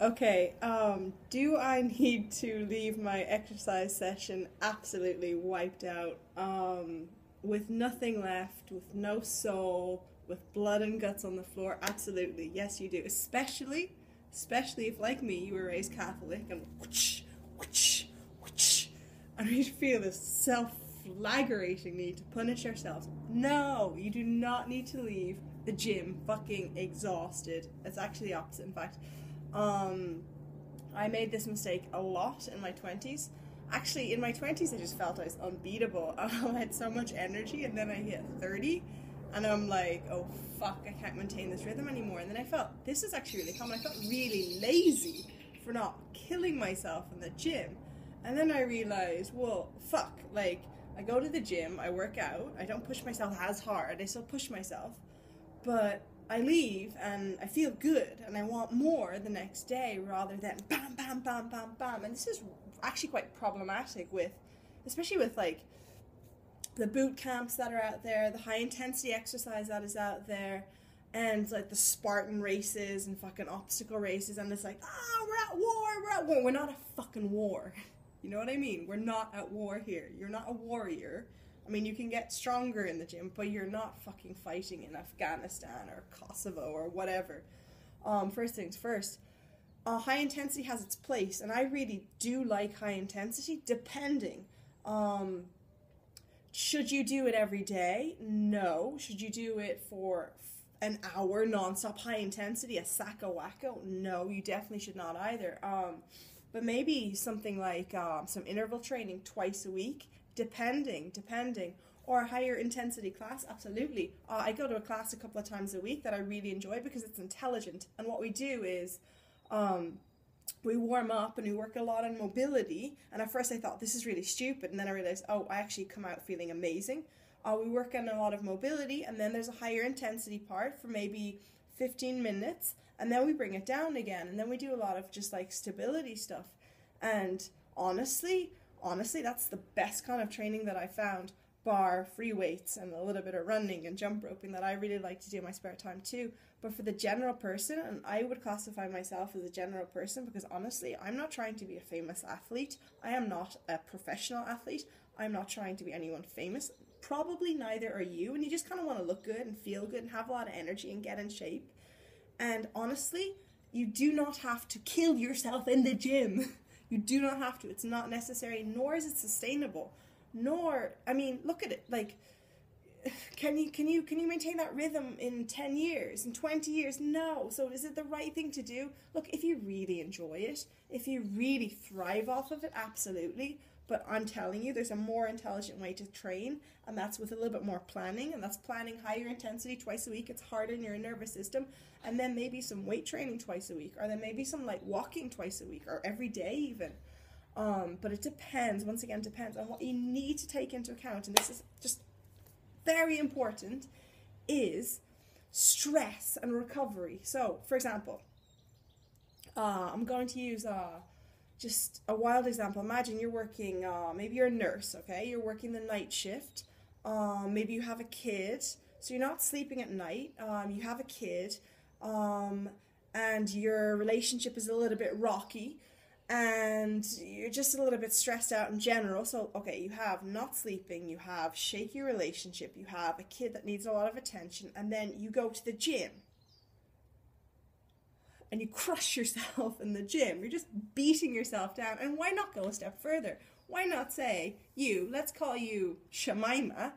Okay, do I need to leave my exercise session absolutely wiped out, with nothing left, with no soul, with blood and guts on the floor? Absolutely, yes, you do. Especially if, like me, you were raised Catholic and whoosh, whoosh, whoosh, and you feel this self-flagellating need to punish yourselves. No, you do not need to leave the gym fucking exhausted. It's actually the opposite, in fact. Um, I made this mistake a lot in my 20s. Actually, in my 20s, I just felt I was unbeatable. I had so much energy, and then I hit 30, and I'm like, oh fuck, I can't maintain this rhythm anymore. And then I felt this is actually really common. I felt really lazy for not killing myself in the gym. And then I realized, well, fuck, like, I go to the gym, I work out, I don't push myself as hard, I still push myself, but I leave and I feel good and I want more the next day rather than bam, bam, bam, bam, bam. And this is actually quite problematic with, especially with like the boot camps that are out there, the high intensity exercise that is out there, and like the Spartan races and fucking obstacle races. And it's like, oh, we're at war, we're at war. We're not a fucking war. You know what I mean? We're not at war here. You're not a warrior. I mean, you can get stronger in the gym, but you're not fucking fighting in Afghanistan or Kosovo or whatever. First things first, high intensity has its place, and I really do like high intensity, depending. Um, should you do it every day? No. Should you do it for an hour non-stop high intensity, a sacco wacko? No, you definitely should not either. But maybe something like some interval training twice a week, depending, or a higher intensity class, absolutely. I go to a class a couple of times a week that I really enjoy because it's intelligent. And what we do is um, we warm up and we work a lot on mobility. And at first I thought this is really stupid, and then I realized, oh, I actually come out feeling amazing. We work on a lot of mobility, and then there's a higher intensity part for maybe 15 minutes, and then we bring it down again, and then we do a lot of just like stability stuff. And honestly, that's the best kind of training that I found, bar free weights and a little bit of running and jump roping that I really like to do in my spare time too. But for the general person, and I would classify myself as a general person because honestly, I'm not trying to be a famous athlete. I am not a professional athlete. I'm not trying to be anyone famous. Probably neither are you, and you just kind of want to look good and feel good and have a lot of energy and get in shape. And honestly, you do not have to kill yourself in the gym. You do not have to. It's not necessary, nor is it sustainable. Nor, I mean, look at it. Like, can you maintain that rhythm in 10 years, in 20 years? No. So is it the right thing to do? Look, if you really enjoy it, if you really thrive off of it, absolutely. But I'm telling you, there's a more intelligent way to train, and that's with a little bit more planning, and that's planning higher intensity twice a week. It's hard on your nervous system, and then maybe some weight training twice a week, or then maybe some like walking twice a week, or every day even. But it depends. Once again, depends on what you need to take into account, and this is just very important. Is stress and recovery. So, for example, I'm going to use just a wild example. Imagine you're working, maybe you're a nurse, okay? You're working the night shift. Maybe you have a kid, so you're not sleeping at night. You have a kid, and your relationship is a little bit rocky, and you're just a little bit stressed out in general. So, okay, you have not sleeping, you have shaky relationship, you have a kid that needs a lot of attention, and then you go to the gym and you crush yourself in the gym. You're just beating yourself down. And why not go a step further? Why not say, let's call you Shemima,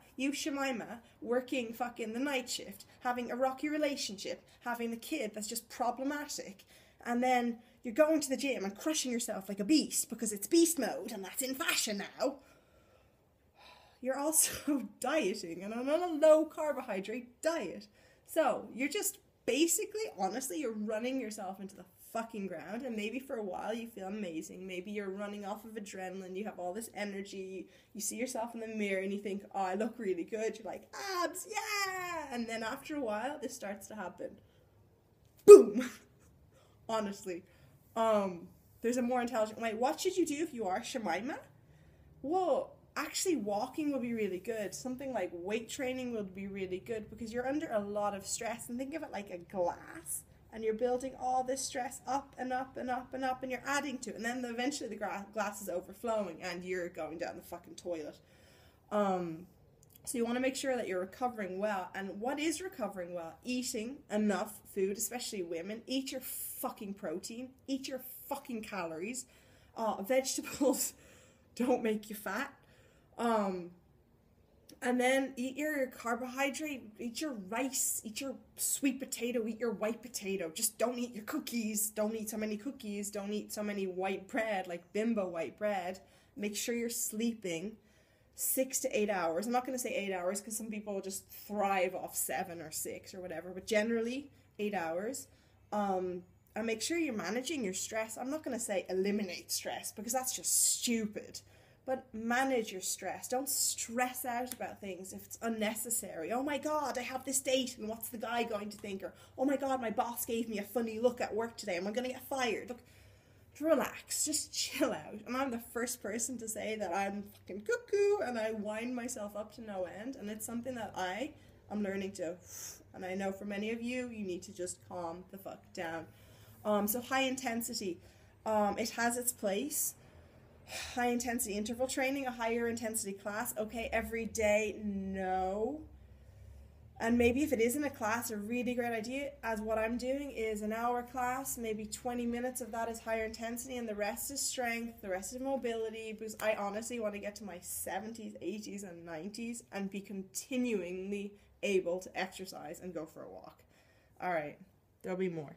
working fucking the night shift, having a rocky relationship, having the kid that's just problematic, and then you're going to the gym and crushing yourself like a beast because it's beast mode and that's in fashion now. You're also dieting and on a low carbohydrate diet. So you're just basically, honestly, you're running yourself into the fucking ground. And maybe for a while you feel amazing. Maybe you're running off of adrenaline. You have all this energy. You see yourself in the mirror and you think, oh, I look really good. You're like, abs, yeah. And then after a while, this starts to happen. Boom. Honestly. There's a more intelligent way. What should you do if you are Shemima? Well, actually walking will be really good. Something like weight training will be really good because you're under a lot of stress. And think of it like a glass. and you're building all this stress up and up and up and up, and you're adding to it, and then eventually the glass is overflowing and you're going down the fucking toilet. So you want to make sure that you're recovering well. And what is recovering well? Eating enough food, especially women. Eat your fucking protein. Eat your fucking calories. Vegetables don't make you fat. And then eat your carbohydrate, eat your rice, eat your sweet potato, eat your white potato. Just don't eat your cookies. Don't eat so many cookies. Don't eat so many white bread, like Bimbo white bread. Make sure you're sleeping 6 to 8 hours. I'm not going to say 8 hours because some people just thrive off 7 or 6 or whatever, but generally 8 hours. And make sure you're managing your stress. I'm not going to say eliminate stress because that's just stupid. But manage your stress. Don't stress out about things if it's unnecessary. Oh my God, I have this date and what's the guy going to think? Or, oh my God, my boss gave me a funny look at work today. Am I going to get fired? Look, relax. Just chill out. And I'm the first person to say that I'm fucking cuckoo and I wind myself up to no end. And it's something that I'm learning to. And I know for many of you, you need to just calm the fuck down. So high intensity. It has its place. High intensity interval training, a higher intensity class. Okay, every day, no. And maybe if it isn't a class, a really great idea, as what I'm doing is an hour class, maybe 20 minutes of that is higher intensity and the rest is strength, the rest is mobility, because I honestly want to get to my 70s, 80s, and 90s and be continually able to exercise and go for a walk. All right, there'll be more.